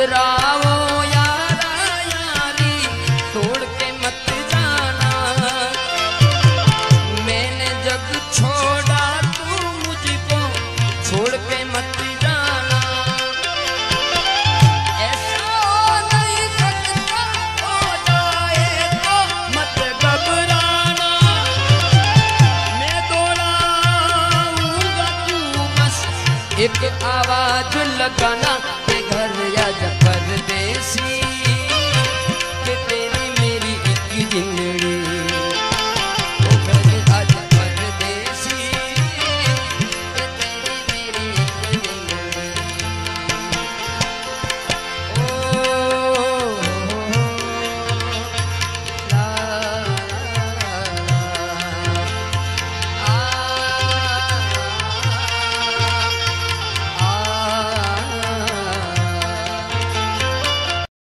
घबराओ यारा यारी तोड़ के मत जाना। मैंने जग छोड़ा तू मुझको छोड़ के मत जाना। ऐसा नहीं सकता हो जाए तो मत घबराना। मैं दौड़ाऊंगा तू बस एक आवाज लगाना के घर या परदेसी।